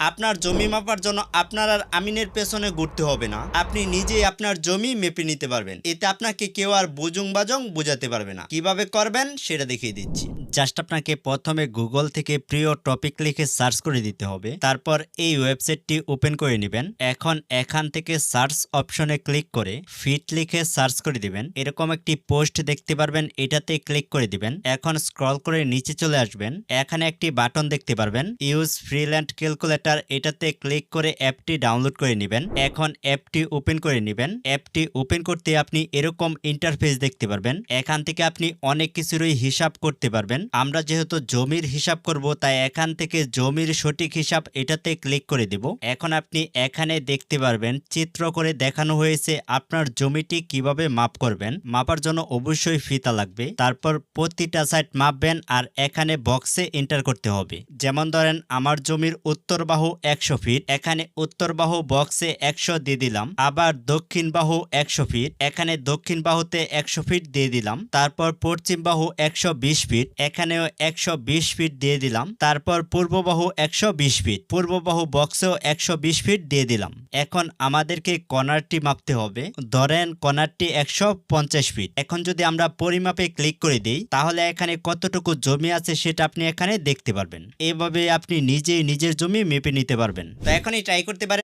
আপনার জমি মাপার জন্য আপনার আর আমিনের পেছনে ঘুরতে হবে না, আপনি নিজেই আপনার জমি মেপে নিতে পারবেন। এতে আপনাকে কেউ আর বুজুং বাজং বোঝাতে পারবে না। কিভাবে করবেন সেটা দেখিয়ে দিচ্ছি। জাস্ট আপনাকে প্রথমে গুগল থেকে প্রিয় টপিক লিখে সার্চ করে দিতে হবে। তারপর এই ওয়েবসাইটটি ওপেন করে নেবেন। এখন এখান থেকে সার্চ অপশনে ক্লিক করে ফিট লিখে সার্চ করে দিবেন। এরকম একটি পোস্ট দেখতে পারবেন, এটাতে ক্লিক করে দিবেন। এখন স্ক্রল করে নিচে চলে আসবেন, এখানে একটি বাটন দেখতে পারবেন ইউজ ফ্রিল্যান্ড ক্যালকুলেটর, এটাতে ক্লিক করে অ্যাপটি ডাউনলোড করে নেবেন। এখন অ্যাপটি ওপেন করে নেবেন। অ্যাপটি ওপেন করতে আপনি এরকম ইন্টারফেস দেখতে পারবেন। এখান থেকে আপনি অনেক কিছুরই হিসাব করতে পারবেন। আমরা যেহেতু জমির হিসাব করব, তাই এখান থেকে জমির সঠিক হিসাব এটাতে ক্লিক করে দেব। এখন আপনি এখানে দেখতে পারবেন চিত্র করে দেখানো হয়েছে আপনার জমিটি কিভাবে মাপ করবেন। মাপার জন্য অবশ্যই ফিতা লাগবে, তারপর প্রতিটা সাইড মাপবেন আর এখানে বক্সে এন্টার করতে হবে। যেমন ধরেন আমার জমির উত্তর বাহু 100 ফিট, এখানে উত্তর বাহু বক্সে 100 দিয়ে দিলাম। আবার দক্ষিণ বাহু 100 ফিট, এখানে দক্ষিণ বাহুতে 100 ফিট দিয়ে দিলাম। তারপর পশ্চিম বাহু 120 ফিট, এখানেও 120 ফিট দিয়ে দিলাম। তারপর পূর্ব বাহু 120 ফিট, পূর্ব বাহু বক্সেও 120 ফিট দিয়ে দিলাম। এখন আমাদেরকে কর্নারটি মাপতে হবে। ধরেন কর্নারটি 150 ফিট। এখন যদি আমরা পরিমাপে ক্লিক করে দিই, তাহলে এখানে কতটুকু জমি আছে সেটা আপনি এখানে দেখতে পারবেন। এভাবে আপনি নিজেই নিজের জমি মেপে নিতে পারবেন। তো এখনই ট্রাই করতে পারেন।